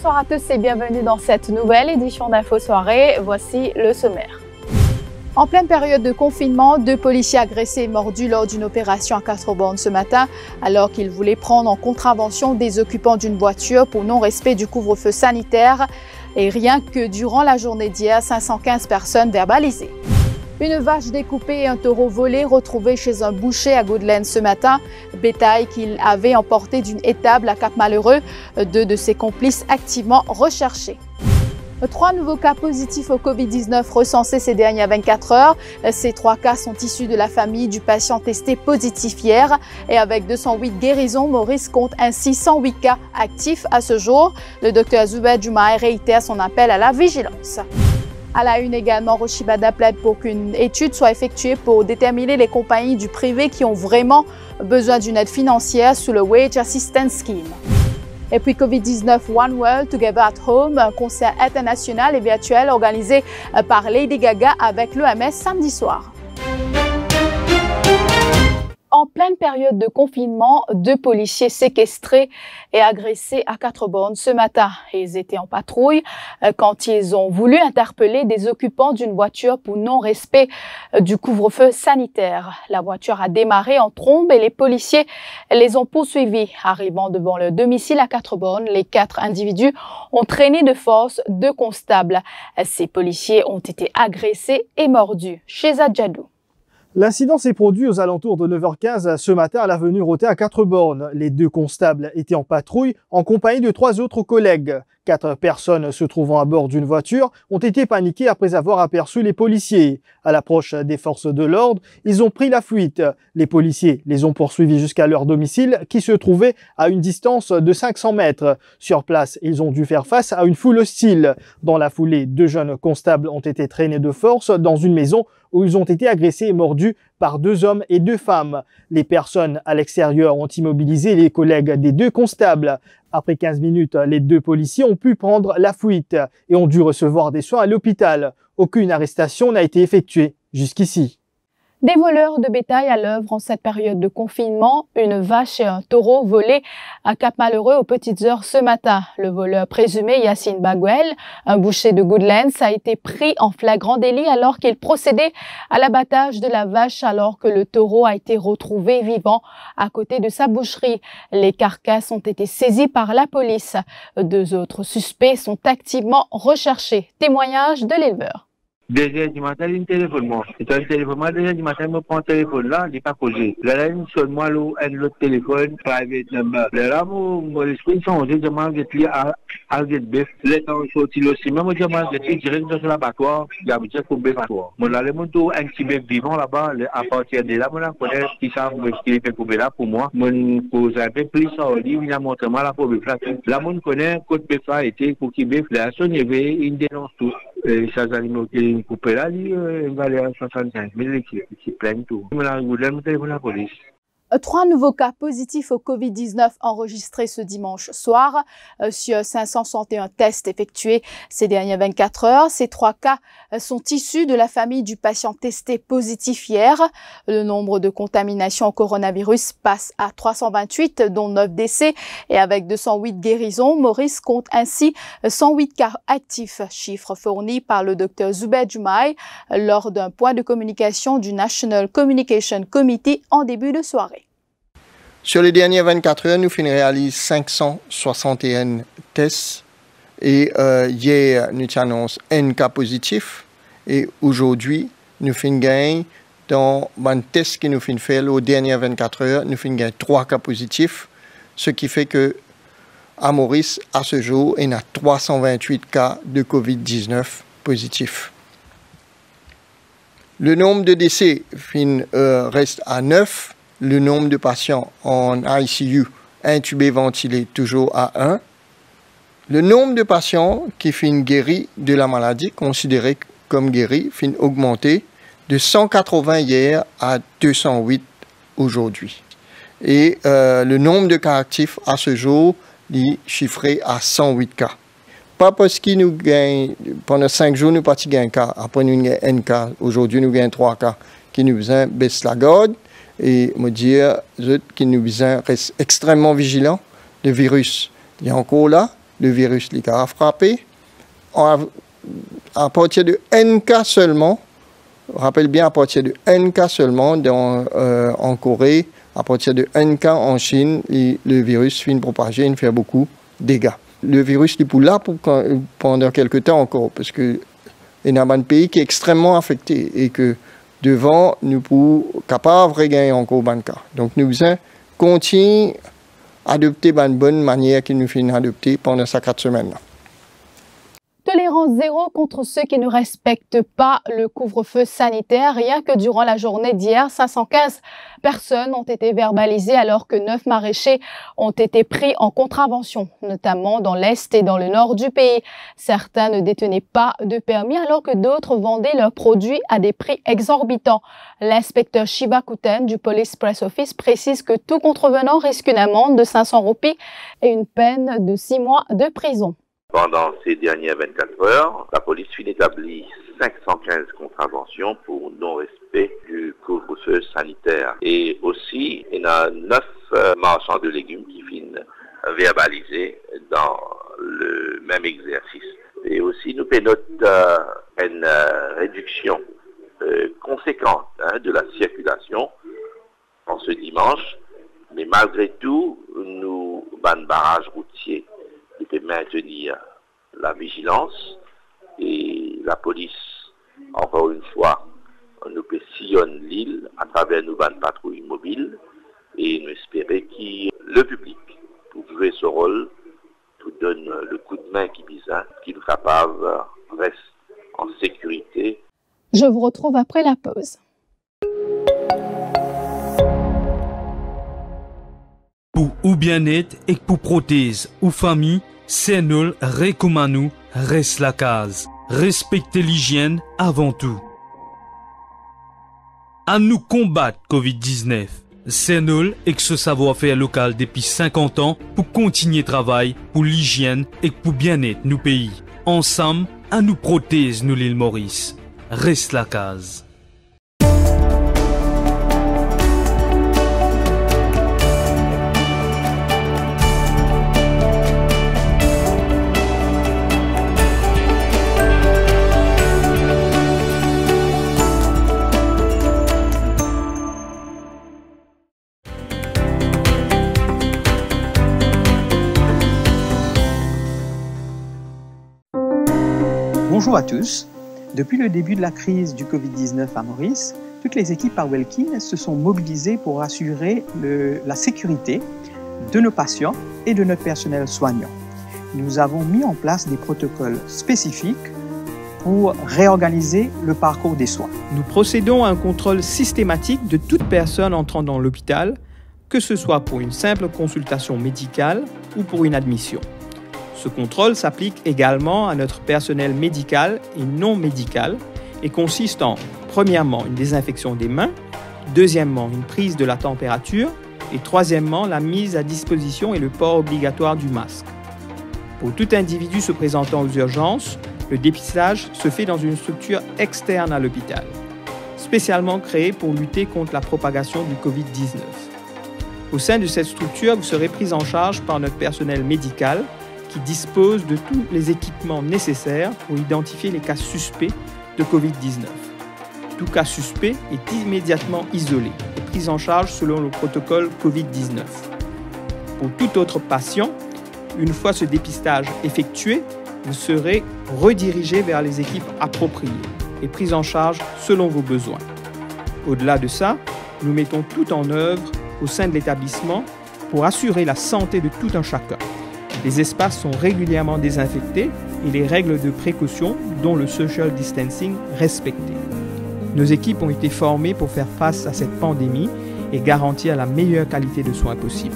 Bonsoir à tous et bienvenue dans cette nouvelle édition d'Info Soirée. Voici le sommaire. En pleine période de confinement, 2 policiers agressés et mordus lors d'une opération à 4 bornes ce matin, alors qu'ils voulaient prendre en contravention des occupants d'une voiture pour non-respect du couvre-feu sanitaire. Et rien que durant la journée d'hier, 515 personnes verbalisées. Une vache découpée et un taureau volé retrouvés chez un boucher à Goodlands ce matin. Bétail qu'il avait emporté d'une étable à Cap-Malheureux. 2 de ses complices activement recherchés. 3 nouveaux cas positifs au Covid-19 recensés ces dernières 24 heures. Ces 3 cas sont issus de la famille du patient testé positif hier. Et avec 208 guérisons, Maurice compte ainsi 108 cas actifs à ce jour. Le docteur Zubair Jumaï réitère son appel à la vigilance. À la une également, Rochibada plaide pour qu'une étude soit effectuée pour déterminer les compagnies du privé qui ont vraiment besoin d'une aide financière sous le Wage Assistance Scheme. Et puis Covid-19 One World Together at Home, un concert international et virtuel organisé par Lady Gaga avec l'OMS samedi soir. En pleine période de confinement, 2 policiers séquestrés et agressés à 4 bornes ce matin. Ils étaient en patrouille quand ils ont voulu interpeller des occupants d'une voiture pour non-respect du couvre-feu sanitaire. La voiture a démarré en trombe et les policiers les ont poursuivis. Arrivant devant le domicile à 4 bornes, les 4 individus ont traîné de force 2 constables. Ces policiers ont été agressés et mordus. Chez Adjadou. L'incident s'est produit aux alentours de 9h15 ce matin à l'avenue Rotet à 4 bornes. Les 2 constables étaient en patrouille en compagnie de 3 autres collègues. 4 personnes se trouvant à bord d'une voiture ont été paniquées après avoir aperçu les policiers. À l'approche des forces de l'ordre, ils ont pris la fuite. Les policiers les ont poursuivis jusqu'à leur domicile qui se trouvait à une distance de 500 mètres. Sur place, ils ont dû faire face à une foule hostile. Dans la foulée, 2 jeunes constables ont été traînés de force dans une maison où ils ont été agressés et mordus par 2 hommes et 2 femmes. Les personnes à l'extérieur ont immobilisé les collègues des 2 constables. Après 15 minutes, les 2 policiers ont pu prendre la fuite et ont dû recevoir des soins à l'hôpital. Aucune arrestation n'a été effectuée jusqu'ici. Des voleurs de bétail à l'œuvre en cette période de confinement. Une vache et un taureau volés à Cap-Malheureux aux petites heures ce matin. Le voleur présumé Yassine Bagouel, un boucher de Goodlands, a été pris en flagrant délit alors qu'il procédait à l'abattage de la vache alors que le taureau a été retrouvé vivant à côté de sa boucherie. Les carcasses ont été saisies par la police. 2 autres suspects sont activement recherchés. Témoignage de l'éleveur. 2h du matin, il téléphone moi. C'est un téléphone. Moi, 2h du matin, je prends le téléphone là, il n'est pas posé. Là, il sonne moi l'autre téléphone, private number. Là, mon esprit change, je demande de lier à get bœuf. Là, quand je sorti aussi, même je demande de lier direct dans l'abattoir, il y a déjà pour bœuf abattoir. Mon là, le monde un petit bœuf vivant là-bas, à partir de là, mon là, connaît qui savent ce qu'il fait pour là pour moi. Mon pose un peu plus ça, il a montré moi là pour bœuf là. Là, mon connaît côté bœuf a été pour qui bœuf là, son éveil, il dénonce tout. Ces animaux qui coupent là, ils valent 65 000 qui plaignent tout. Je me téléphone à la police. 3 nouveaux cas positifs au Covid-19 enregistrés ce dimanche soir sur 561 tests effectués ces dernières 24 heures. Ces 3 cas sont issus de la famille du patient testé positif hier. Le nombre de contaminations au coronavirus passe à 328, dont 9 décès. Et avec 208 guérisons, Maurice compte ainsi 108 cas actifs, chiffre fourni par le docteur Zubair Jumaï lors d'un point de communication du National Communication Committee en début de soirée. Sur les dernières 24 heures, nous finissons réaliser 561 tests et hier, nous annonçons un cas positif et aujourd'hui, nous finissons gagner dans un test que nous finissons faire aux dernières 24 heures, nous finissons gagner 3 cas positifs, ce qui fait que à Maurice, à ce jour, il y a 328 cas de Covid-19 positifs. Le nombre de décès reste à 9. Le nombre de patients en ICU intubés ventilés toujours à 1. Le nombre de patients qui finissent guéris de la maladie, considérés comme guéris, finit augmenter de 180 hier à 208 aujourd'hui. Et le nombre de cas actifs à ce jour est chiffré à 108 cas. Pas parce que nous gagnons, pendant 5 jours, nous partis un cas. Après, nous gagnons un cas. Aujourd'hui, nous gagnons 3 cas qui nous besoin baisser la garde. Et me dire que nous besoin rester extrêmement vigilants. Le virus, il est encore là. le virus a frappé. À partir de N cas seulement, rappelle bien, à partir de N cas seulement en Corée, à partir de N cas en Chine, le virus finit propager, il fait beaucoup de dégâts. Le virus est là pendant quelques temps encore, parce que il y a un pays qui est extrêmement affecté et que devant, nous sommes capables de regagner encore un cas. Donc nous continuons à adopter une bonne manière que nous finissons adopter pendant ces 4 semaines. Tolérance zéro contre ceux qui ne respectent pas le couvre-feu sanitaire. Rien que durant la journée d'hier, 515 personnes ont été verbalisées alors que 9 maraîchers ont été pris en contravention, notamment dans l'Est et dans le Nord du pays. Certains ne détenaient pas de permis alors que d'autres vendaient leurs produits à des prix exorbitants. L'inspecteur Shiba Kuten du Police Press Office précise que tout contrevenant risque une amende de 500 roupies et une peine de 6 mois de prison. Pendant ces dernières 24 heures, la police établit 515 contraventions pour non-respect du couvre-feu sanitaire. Et aussi, il y a 9 marchands de légumes qui finissent verbalisés dans le même exercice. Et aussi, nous notons une réduction conséquente de la circulation en ce dimanche. Mais malgré tout, nous, un barrage routier, de maintenir la vigilance et la police, encore une fois, nous sillonne l'île à travers nos patrouilles mobiles et nous espérons que le public, pour jouer ce rôle, nous donne le coup de main qu'il est capable reste en sécurité. Je vous retrouve après la pause. Pour ou bien-être et pour prothèse ou famille, c'est nous recommandons reste la case. Respectez l'hygiène avant tout. À nous combattre Covid-19. C'est nous et que ce savoir-faire local depuis 50 ans pour continuer travail pour l'hygiène et pour bien-être nos pays. Ensemble, à nous prothèse nous l'île Maurice. Reste la case. Bonjour à tous. Depuis le début de la crise du Covid-19 à Maurice, toutes les équipes à Welkin se sont mobilisées pour assurer la sécurité de nos patients et de notre personnel soignant. Nous avons mis en place des protocoles spécifiques pour réorganiser le parcours des soins. Nous procédons à un contrôle systématique de toute personne entrant dans l'hôpital, que ce soit pour une simple consultation médicale ou pour une admission. Ce contrôle s'applique également à notre personnel médical et non médical et consiste en, premièrement, une désinfection des mains, deuxièmement, une prise de la température et troisièmement, la mise à disposition et le port obligatoire du masque. Pour tout individu se présentant aux urgences, le dépistage se fait dans une structure externe à l'hôpital, spécialement créée pour lutter contre la propagation du Covid-19. Au sein de cette structure, vous serez pris en charge par notre personnel médical qui dispose de tous les équipements nécessaires pour identifier les cas suspects de Covid-19. Tout cas suspect est immédiatement isolé et pris en charge selon le protocole Covid-19. Pour tout autre patient, une fois ce dépistage effectué, vous serez redirigé vers les équipes appropriées et pris en charge selon vos besoins. Au-delà de ça, nous mettons tout en œuvre au sein de l'établissement pour assurer la santé de tout un chacun. Les espaces sont régulièrement désinfectés et les règles de précaution, dont le social distancing, respectées. Nos équipes ont été formées pour faire face à cette pandémie et garantir la meilleure qualité de soins possible.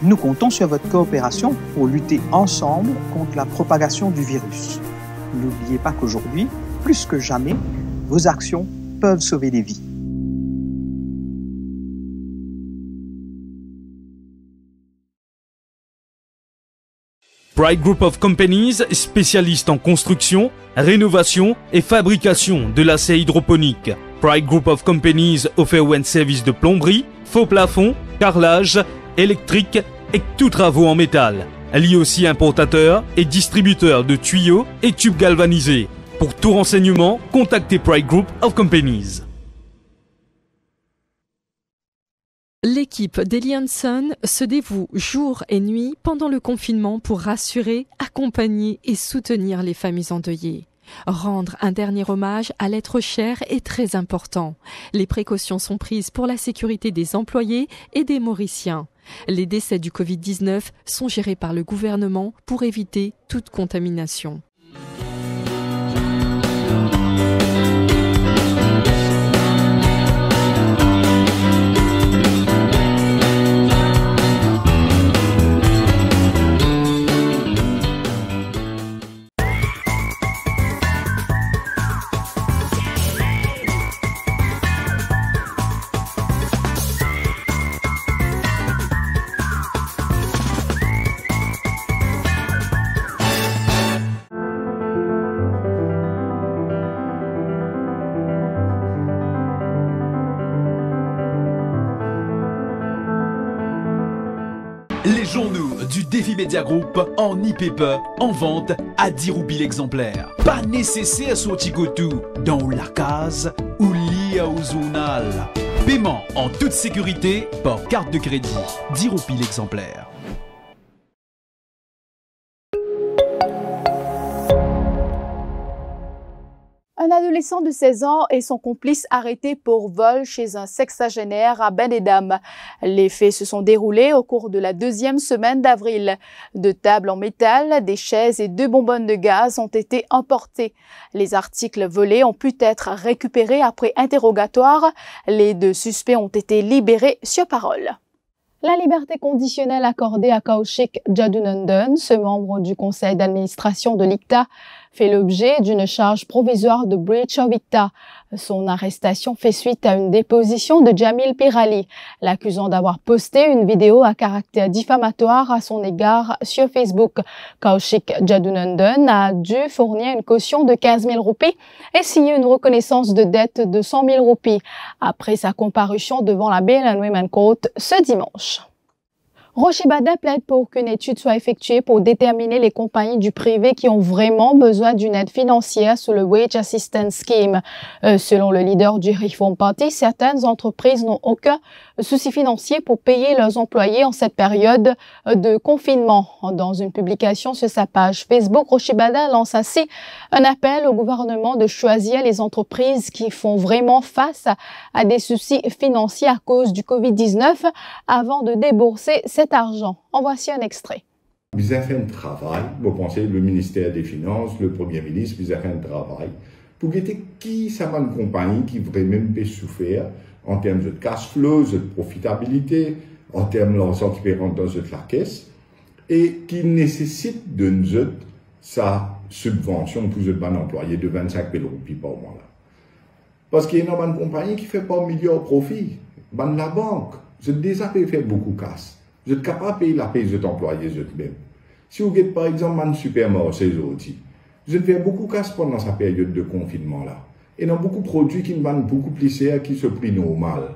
Nous comptons sur votre coopération pour lutter ensemble contre la propagation du virus. N'oubliez pas qu'aujourd'hui, plus que jamais, vos actions peuvent sauver des vies. Pride Group of Companies, spécialiste en construction, rénovation et fabrication de l'acier hydroponique. Pride Group of Companies offre un service de plomberie, faux plafond, carrelage, électrique, et tous travaux en métal. Elle est aussi importateur et distributeur de tuyaux et tubes galvanisés. Pour tout renseignement, contactez Pride Group of Companies. L'équipe d'Eli Hanson se dévoue jour et nuit pendant le confinement pour rassurer, accompagner et soutenir les familles endeuillées. Rendre un dernier hommage à l'être cher est très important. Les précautions sont prises pour la sécurité des employés et des Mauriciens. Les décès du Covid-19 sont gérés par le gouvernement pour éviter toute contamination. Les journaux du Défi Media Group en e-paper en vente à 10 roupies l'exemplaire. Pas nécessaire sortir tout dans la case ou lié au journal. Paiement en toute sécurité par carte de crédit. 10 roupies l'exemplaire. Un adolescent de 16 ans et son complice arrêtés pour vol chez un sexagénaire à Benedam. Les faits se sont déroulés au cours de la deuxième semaine d'avril. 2 tables en métal, des chaises et 2 bonbonnes de gaz ont été emportés. Les articles volés ont pu être récupérés après interrogatoire. Les 2 suspects ont été libérés sur parole. La liberté conditionnelle accordée à Kaushik Jadunandan, ce membre du conseil d'administration de l'ICTA, fait l'objet d'une charge provisoire de breach of ICTA. Son arrestation fait suite à une déposition de Jamil Pirali, l'accusant d'avoir posté une vidéo à caractère diffamatoire à son égard sur Facebook. Kaushik Jadunandan a dû fournir une caution de 15 000 roupies et signer une reconnaissance de dette de 100 000 roupies après sa comparution devant la Bail and Women Court ce dimanche. Rochibada plaide pour qu'une étude soit effectuée pour déterminer les compagnies du privé qui ont vraiment besoin d'une aide financière sous le Wage Assistance Scheme. Selon le leader du Reform Party, certaines entreprises n'ont aucun souci financier pour payer leurs employés en cette période de confinement. Dans une publication sur sa page Facebook, Rochibada lance ainsi un appel au gouvernement de choisir les entreprises qui font vraiment face à des soucis financiers à cause du Covid-19 avant de débourser cet argent. En voici un extrait. Ils ont fait un travail, vous pensez, le ministère des Finances, le Premier ministre, ils ont fait un travail pour guetter qui ça va une compagnie qui vraiment peut souffrir en termes de cash flow, de profitabilité, en termes de l'argent qui peut rentrer dans la caisse et qui nécessite de nous sa subvention pour un employé de 25 000 roupies par mois. Là. Parce qu'il y a une compagnie qui ne fait pas un million de profit. Ben, la banque, vous êtes déjà fait beaucoup de casse. Vous êtes capable de payer la paye de votre employé même. Si vous êtes par exemple un supermarché, vous êtes fait beaucoup de casse pendant cette période de confinement là. Et dans beaucoup de produits qui vendent beaucoup plus cher qui se prix normal.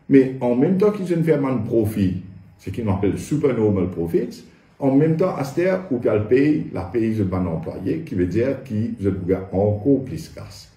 Mais en même temps qu'ils ont fait un profit, ce qu'on appelle supernormal profits, en même temps, à ce terre, vous payez la paye de votre employé, qui veut dire que vous êtes encore plus casse.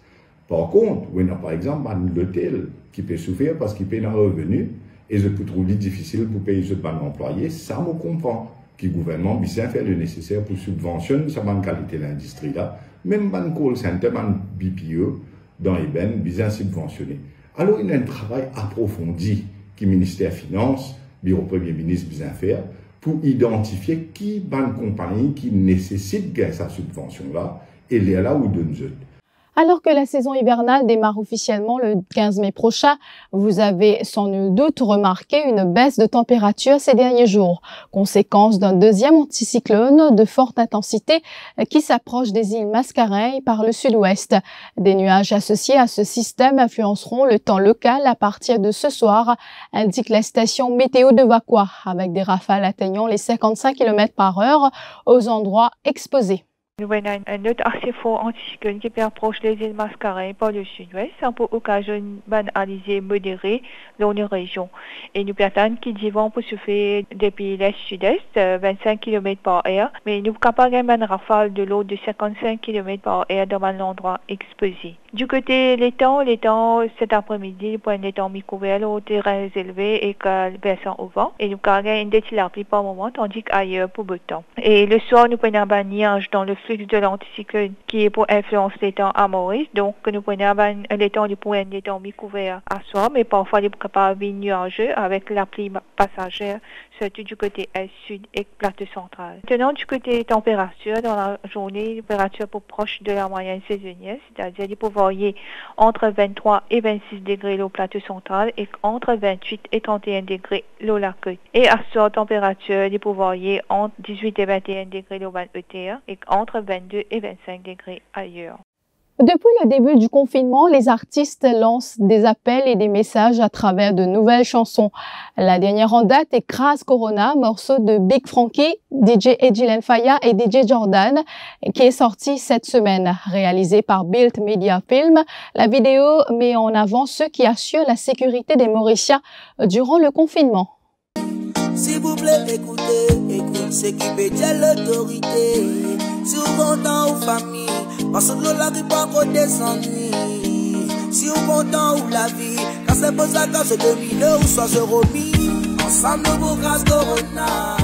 Par contre, vous avez par exemple un hôtel qui peut souffrir parce qu'il paye un revenu et je peux trouver difficile pour payer ce ban employé, ça me comprend. Que le gouvernement bien faire le nécessaire pour subventionner sa bonne qualité de l'industrie là, même ban call center, ban BPO dans les bennes bien subventionné. Alors il y a un travail approfondi que le ministère des Finances, le bureau Premier ministre bien faire pour identifier qui ban compagnie qui nécessite gagner sa subvention là et les là où de nous. Alors que la saison hivernale démarre officiellement le 15 mai prochain, vous avez sans nul doute remarqué une baisse de température ces derniers jours, conséquence d'un deuxième anticyclone de forte intensité qui s'approche des îles Mascareilles par le sud-ouest. Des nuages associés à ce système influenceront le temps local à partir de ce soir, indique la station météo de Vakwa, avec des rafales atteignant les 55 km/h aux endroits exposés. Nous avons un autre assez fort anticyclone qui approche les îles Mascareignes par le sud-ouest, pour occasionner une alizé modérée dans nos régions. Et nous attendons qu'ils vont pour souffler depuis l'est-sud-est, 25 km par heure, mais nous sommes capables d'une rafale de l'eau de 55 km par heure dans l'endroit exposé. Du côté l'étang cet après-midi, pour un étang mi-couvert au terrain élevé et versant au vent. Et nous avons une détile la pluie par moment, tandis qu'ailleurs pour beau temps. Et le soir, nous prenons un nuage dans le flux de l'anticyclone qui est pour influencer l'étang à Maurice. Donc, nous prenons l'étang pour un étang mi-couvert à soir, mais parfois, il est capable de nuageux avec la pluie passagère, surtout du côté est-sud et plateau central. Maintenant, du côté température, dans la journée, température pour proche de la moyenne saisonnière, c'est-à-dire il peut varier entre 23 et 26 degrés au plateau central et entre 28 et 31 degrés au la côte. Et à cette température, il peut varier entre 18 et 21 degrés au ETR et entre 22 et 25 degrés ailleurs. Depuis le début du confinement, les artistes lancent des appels et des messages à travers de nouvelles chansons. La dernière en date est Crass Corona, morceau de Big Frankie, DJ Edjilen Faya et DJ Jordan, qui est sorti cette semaine. Réalisé par Built Media Film, la vidéo met en avant ceux qui assurent la sécurité des Mauriciens durant le confinement. S'il vous plaît, écoutez ce qui peut dire l'autorité. Si vous content ou famille, parce que l'on n'arrive pas à des ennuis. Si vous content ou la vie, quand c'est pour ça quand c'est 2000 ou soit se remis, ensemble nous grâce Corona.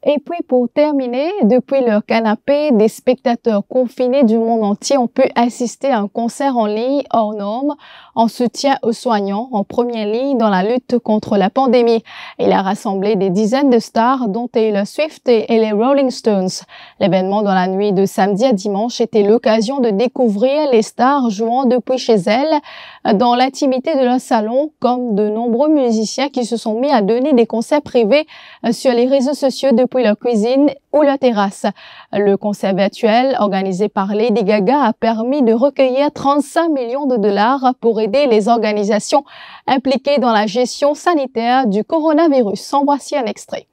Et puis pour terminer, depuis leur canapé, des spectateurs confinés du monde entier ont pu assister à un concert en ligne hors norme en soutien aux soignants en première ligne dans la lutte contre la pandémie. Il a rassemblé des dizaines de stars dont Taylor Swift et les Rolling Stones. L'événement dans la nuit de samedi à dimanche était l'occasion de découvrir les stars jouant depuis chez elles dans l'intimité de leur salon, comme de nombreux musiciens qui se sont mis à donner des concerts privés sur les réseaux sociaux depuis leur cuisine ou leur terrasse. Le concert virtuel organisé par Lady Gaga a permis de recueillir 35 millions de dollars pour aider les organisations impliquées dans la gestion sanitaire du coronavirus. En voici un extrait.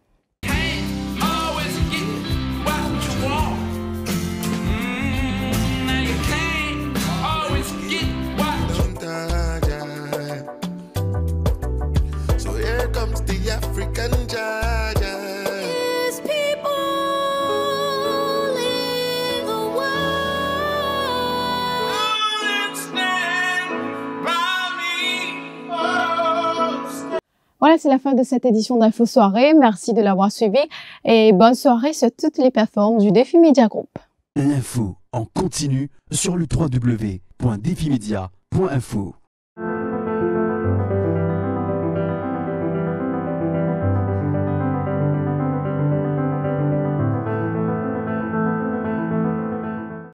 Voilà, c'est la fin de cette édition d'Info Soirée. Merci de l'avoir suivi et bonne soirée sur toutes les plateformes du Défi Media Group. L'info en continu sur le www.defimedia.info.